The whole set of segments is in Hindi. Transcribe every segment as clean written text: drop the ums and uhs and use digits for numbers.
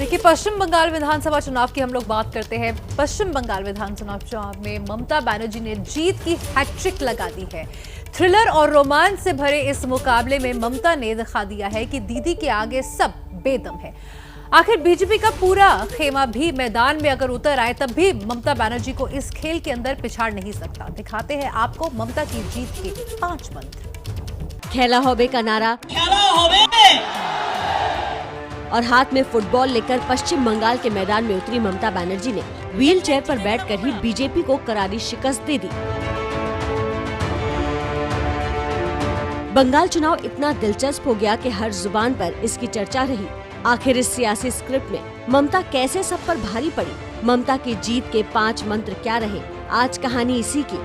देखिए, पश्चिम बंगाल विधानसभा चुनाव की हम लोग बात करते हैं। पश्चिम बंगाल विधानसभा चुनाव में ममता बनर्जी ने जीत की हैट्रिक लगा दी है। थ्रिलर और रोमांच से भरे इस मुकाबले में ममता ने दिखा दिया है कि दीदी के आगे सब बेदम है। आखिर बीजेपी का पूरा खेमा भी मैदान में अगर उतर आए तब भी ममता बनर्जी को इस खेल के अंदर पिछाड़ नहीं सकता। दिखाते हैं आपको ममता की जीत के 5 मंत्र। खेला होबे का नारा, खेला होबे, और हाथ में फुटबॉल लेकर पश्चिम बंगाल के मैदान में उतरी ममता बनर्जी ने व्हील चेयर पर बैठकर ही बीजेपी को करारी शिकस्त दे दी। बंगाल चुनाव इतना दिलचस्प हो गया कि हर जुबान पर इसकी चर्चा रही। आखिर इस सियासी स्क्रिप्ट में ममता कैसे सब पर भारी पड़ी? ममता की जीत के 5 मंत्र क्या रहे? आज कहानी इसी की।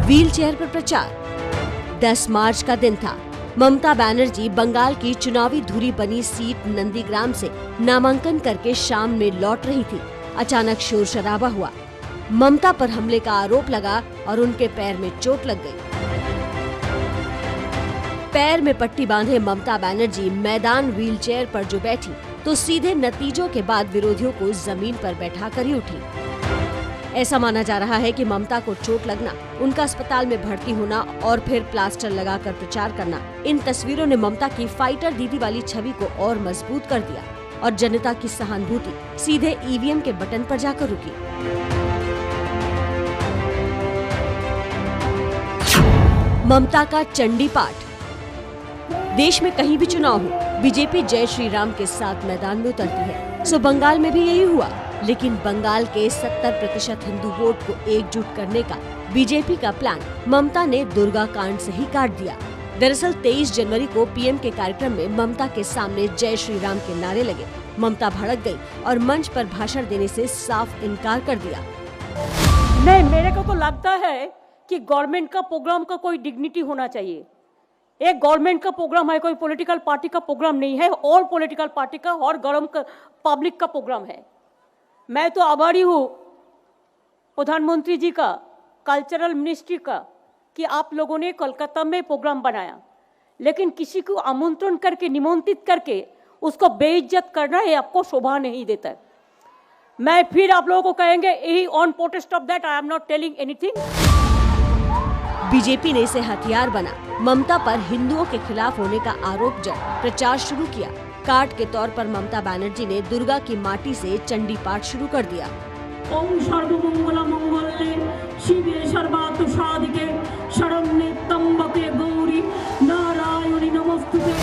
व्हील चेयर पर प्रचार। 10 मार्च का दिन था। ममता बनर्जी बंगाल की चुनावी धुरी बनी सीट नंदीग्राम से नामांकन करके शाम में लौट रही थी। अचानक शोर शराबा हुआ। ममता पर हमले का आरोप लगा और उनके पैर में चोट लग गई। पैर में पट्टी बांधे ममता बनर्जी मैदान व्हील चेयर पर जो बैठी तो सीधे नतीजों के बाद विरोधियों को जमीन पर बैठा कर ही उठी। ऐसा माना जा रहा है कि ममता को चोट लगना, उनका अस्पताल में भर्ती होना और फिर प्लास्टर लगाकर प्रचार करना, इन तस्वीरों ने ममता की फाइटर दीदी वाली छवि को और मजबूत कर दिया और जनता की सहानुभूति सीधे ईवीएम के बटन पर जाकर रुकी। ममता का चंडी पाठ। देश में कहीं भी चुनाव हो, बीजेपी जय श्री राम के साथ मैदान में उतरती है। सो बंगाल में भी यही हुआ। लेकिन बंगाल के 70% हिंदू वोट को एकजुट करने का बीजेपी का प्लान ममता ने दुर्गा कांड से ही काट दिया। दरअसल 23 जनवरी को पीएम के कार्यक्रम में ममता के सामने जय श्री राम के नारे लगे। ममता भड़क गई और मंच पर भाषण देने से साफ इनकार कर दिया। नहीं, मेरे को तो लगता है कि गवर्नमेंट का प्रोग्राम का कोई डिग्निटी होना चाहिए। एक गवर्नमेंट का प्रोग्राम है, कोई पॉलिटिकल पार्टी का प्रोग्राम नहीं है। ऑल पॉलिटिकल पार्टी का और गरम पब्लिक का प्रोग्राम है। मैं तो आभारी हूँ प्रधानमंत्री जी का, कल्चरल मिनिस्ट्री का, कि आप लोगों ने कोलकाता में प्रोग्राम बनाया। लेकिन किसी को आमंत्रण करके, निमंत्रित करके उसको बेइज्जत करना है, आपको शोभा नहीं देता। मैं फिर आप लोगों को कहेंगे, यही on protest of that I am not telling anything. BJP ने इसे हथियार बना ममता पर हिंदुओं के खिलाफ होने का आरोप जड़ प्रचार शुरू किया। काट के तौर पर ममता बनर्जी ने दुर्गा की माटी से चंडी पाठ शुरू कर दिया। ओम सर्वमंगल मंगले शिवे सर्वार्थ साधिके शरण्ये त्र्यंबके गौरी नारायणी नमोस्तुते।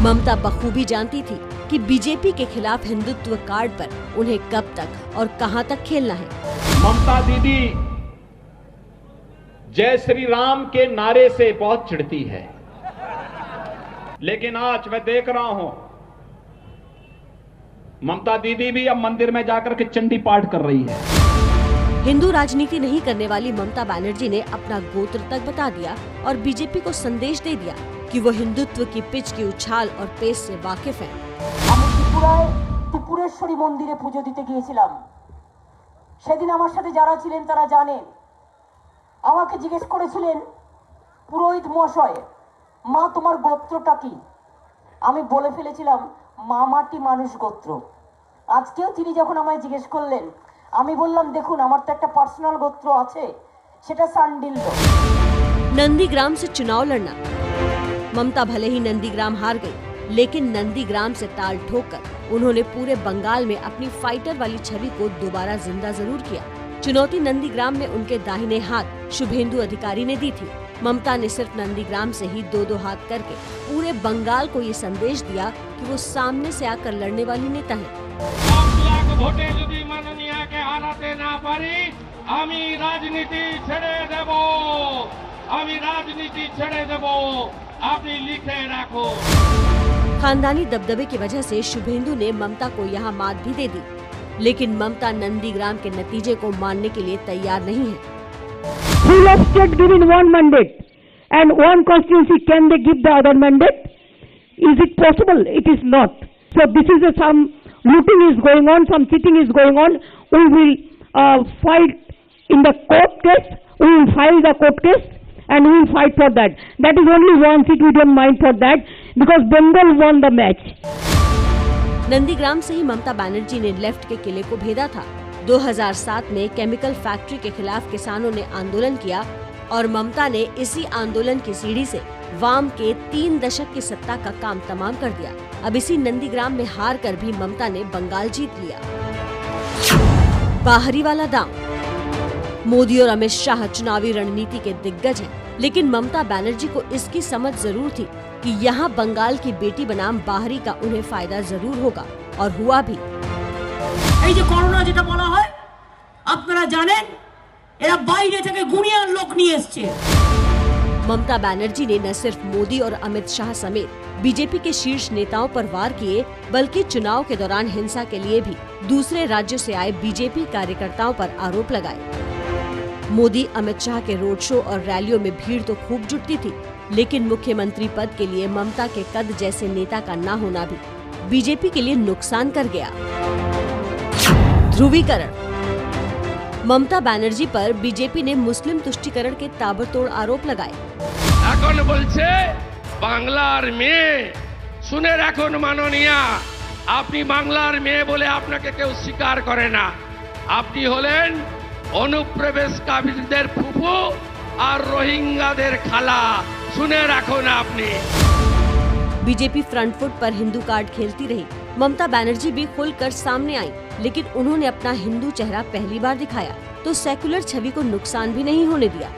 ममता बखूबी जानती थी कि बीजेपी के खिलाफ हिंदुत्व कार्ड पर उन्हें कब तक और कहां तक खेलना है। ममता दीदी जय श्री राम के नारे से बहुत चिढ़ती है, लेकिन आज मैं देख रहा हूं ममता दीदी भी अब मंदिर में जाकर के चंडी पाठ कर रही है। हिंदू राजनीति नहीं करने वाली ममता बनर्जी ने अपना गोत्र तक बता दिया और बीजेपी को संदेश दे दिया कि वो हिंदुत्व की पिच की उछाल और पेस से वाकिफ है। त्रिपुरेश्वरी मंदिरे पूजो दीते गिয়েছিলাম। সেদিন আমার সাথে যারা ছিলেন তারা জানেন। আমাকে জিজ্ঞেস করেছিলেন পুরোহিত মশাই, মা তোমার গোত্রটা কি? আমি বলে ফেলেছিলাম মামাটি মানুষ গোত্র। আজকেও তিনি যখন আমায় জিজ্ঞেস করলেন, আমি বললাম দেখুন আমার তো একটা পার্সোনাল গোত্র আছে, সেটা সান্ডিল্য। नंदीग्राम से चुनाव लड़ना। ममता भले ही नंदीग्राम हार गई, लेकिन नंदीग्राम से ताल ठोककर उन्होंने पूरे बंगाल में अपनी फाइटर वाली छवि को दोबारा जिंदा जरूर किया। चुनौती नंदीग्राम में उनके दाहिने हाथ शुभेंदु अधिकारी ने दी थी। ममता ने सिर्फ नंदीग्राम से ही 2-2 हाथ करके पूरे बंगाल को ये संदेश दिया कि वो सामने से आकर लड़ने वाली नेता है। खानदानी दबदबे की वजह से शुभेंदु ने ममता को यहाँ मात भी दे दी, लेकिन ममता नंदीग्राम के नतीजे को मानने के लिए तैयार नहीं है। Full of state giving one mandate and one constituency, can they give the other mandate? Is it possible? It is not. So this is some looting is going on, some cheating is going on. We will fight in the court case. We will file the court case and we will fight for that. That is only one seat, we don't mind for that. because Bengal won the match. Nandigram से ही ममता बनर्जी ने लेफ्ट के किले को भेदा था। 2007 में केमिकल फैक्ट्री के खिलाफ किसानों ने आंदोलन किया और ममता ने इसी आंदोलन की सीढ़ी से वाम के 3 दशक की सत्ता का काम तमाम कर दिया। अब इसी नंदीग्राम में हार कर भी ममता ने बंगाल जीत लिया। बाहरी वाला दांव। मोदी और अमित शाह चुनावी रणनीति के दिग्गज हैं, लेकिन ममता बनर्जी को इसकी समझ जरूर थी कि यहाँ बंगाल की बेटी बनाम बाहरी का उन्हें फायदा जरूर होगा, और हुआ भी। এই যে করোনা যেটা বলা হয়, আপনারা জানেন এরা বাইরে থেকে গুণিয়ান লোক নিয়ে এসেছে। ममता बनर्जी ने न सिर्फ मोदी और अमित शाह समेत बीजेपी के शीर्ष नेताओं पर वार किए, बल्कि चुनाव के दौरान हिंसा के लिए भी दूसरे राज्यों से आए बीजेपी कार्यकर्ताओं पर आरोप लगाए। मोदी अमित शाह के रोड शो और रैलियों में भीड़ तो खूब जुटती थी, लेकिन मुख्यमंत्री पद के लिए ममता के कद जैसे नेता का न होना भी बीजेपी के लिए नुकसान कर गया। ध्रुवीकरण। ममता बनर्जी पर बीजेपी ने मुस्लिम तुष्टीकरण के ताबड़तोड़ आरोप लगाए। এখন বলছে বাংলার মেয়ে, শুনে রাখুন মাননীয়া, আপনি বাংলার মেয়ে বলে আপনাকে কেউ স্বীকার করে না। আপনি হলেন অনুপ্রবেশকারীদের ফুফু আর রোহিঙ্গাদের খালা, শুনে রাখুন আপনি। बीजेपी फ्रंट फुट पर हिंदू कार्ड खेलती रही। ममता बनर्जी भी खुलकर सामने आई, लेकिन उन्होंने अपना हिंदू चेहरा पहली बार दिखाया तो सेकुलर छवि को नुकसान भी नहीं होने दिया।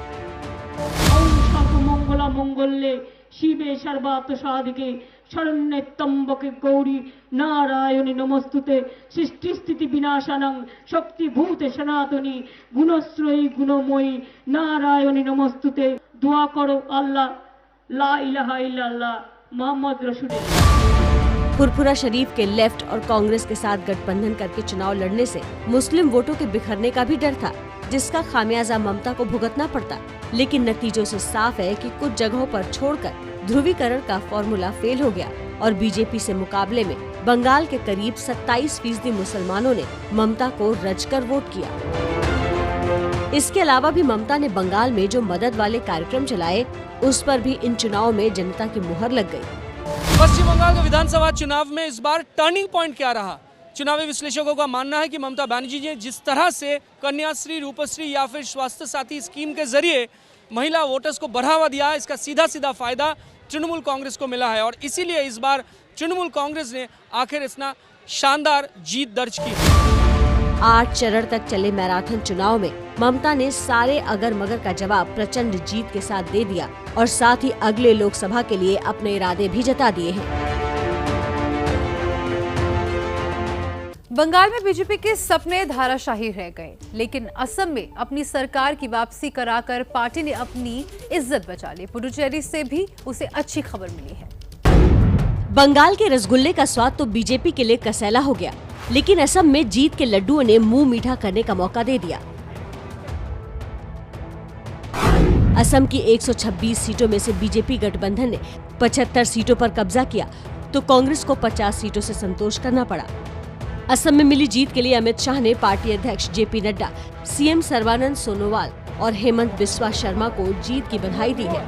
मंगला मंगल्ये शिवे सर्वार्थ साधिके शरण्ये त्र्यंबके गौरी नारायणी नमस्तुते सृष्टि स्थिति विनाशानं शक्तिभूते सनातनी गुणश्रयी गुणमयी नारायणी नमस्तुते। दुआ करो अल्लाह, ला इलाहा इल्लल्लाह मोहम्मद रसूलुल्लाह। फुरफुरा शरीफ के लेफ्ट और कांग्रेस के साथ गठबंधन करके चुनाव लड़ने से मुस्लिम वोटों के बिखरने का भी डर था, जिसका खामियाजा ममता को भुगतना पड़ता। लेकिन नतीजों से साफ है कि कुछ जगहों पर छोड़कर ध्रुवीकरण का फॉर्मूला फेल हो गया और बीजेपी से मुकाबले में बंगाल के करीब 27% मुसलमानों ने ममता को रजकर वोट किया। इसके अलावा भी ममता ने बंगाल में जो मदद वाले कार्यक्रम चलाए, उस पर भी इन चुनावों में जनता की मुहर लग गई। पश्चिम बंगाल के विधानसभा चुनाव में इस बार टर्निंग पॉइंट क्या रहा? चुनावी विश्लेषकों का मानना है कि ममता बनर्जी ने जिस तरह से कन्याश्री, रूपश्री या फिर स्वास्थ्य साथी स्कीम के जरिए महिला वोटर्स को बढ़ावा दिया, इसका सीधा सीधा फायदा तृणमूल कांग्रेस को मिला है और इसीलिए इस बार तृणमूल कांग्रेस ने आखिर इतना शानदार जीत दर्ज की। 8 चरण तक चले मैराथन चुनाव में ममता ने सारे अगर मगर का जवाब प्रचंड जीत के साथ दे दिया और साथ ही अगले लोकसभा के लिए अपने इरादे भी जता दिए हैं। बंगाल में बीजेपी के सपने धाराशाही रह गए, लेकिन असम में अपनी सरकार की वापसी कराकर पार्टी ने अपनी इज्जत बचा ली। पुडुचेरी से भी उसे अच्छी खबर मिली है। बंगाल के रसगुल्ले का स्वाद तो बीजेपी के लिए कसैला हो गया, लेकिन असम में जीत के लड्डुओं ने मुंह मीठा करने का मौका दे दिया। असम की 126 सीटों में से बीजेपी गठबंधन ने 75 सीटों पर कब्जा किया, तो कांग्रेस को 50 सीटों से संतोष करना पड़ा। असम में मिली जीत के लिए अमित शाह ने पार्टी अध्यक्ष जेपी नड्डा, सीएम सर्बानंद सोनोवाल और हेमंत बिस्वा शर्मा को जीत की बधाई दी है।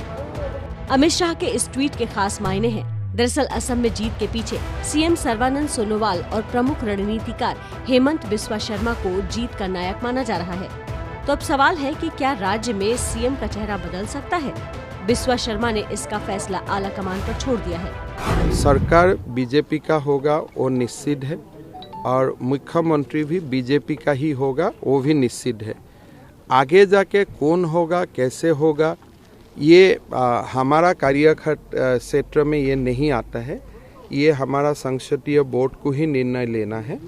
अमित शाह के इस ट्वीट के खास मायने हैं। दरअसल असम में जीत के पीछे सीएम सर्बानंद सोनोवाल और प्रमुख रणनीतिकार हेमंत बिस्वा शर्मा को जीत का नायक माना जा रहा है। तो अब सवाल है कि क्या राज्य में सीएम का चेहरा बदल सकता है? बिस्वा शर्मा ने इसका फैसला आला कमान पर छोड़ दिया है। सरकार बीजेपी का होगा वो निश्चित है और मुख्यमंत्री भी बीजेपी का ही होगा वो भी निश्चित है। आगे जाके कौन होगा, कैसे होगा, ये हमारा कार्यक्षेत्र में ये नहीं आता है। ये हमारा संसदीय बोर्ड को ही निर्णय लेना है।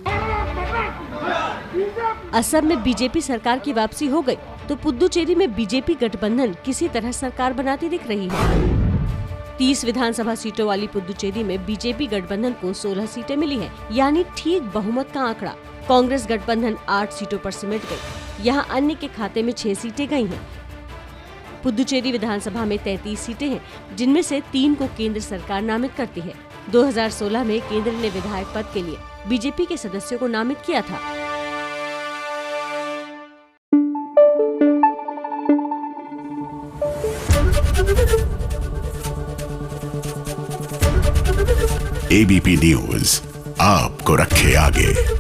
असम में बीजेपी सरकार की वापसी हो गई, तो पुदुचेरी में बीजेपी गठबंधन किसी तरह सरकार बनाती दिख रही है। 30 विधानसभा सीटों वाली पुदुचेरी में बीजेपी गठबंधन को 16 सीटें मिली हैं, यानी ठीक बहुमत का आंकड़ा। कांग्रेस गठबंधन 8 सीटों पर सिमट गई। यहाँ अन्य के खाते में 6 सीटें गई हैं। पुदुचेरी विधानसभा में 33 सीटें हैं, जिनमें से 3 को केंद्र सरकार नामित करती है। 2016 में केंद्र ने विधायक पद के लिए बीजेपी के सदस्यों को नामित किया था। एबीपी न्यूज आपको रखे आगे।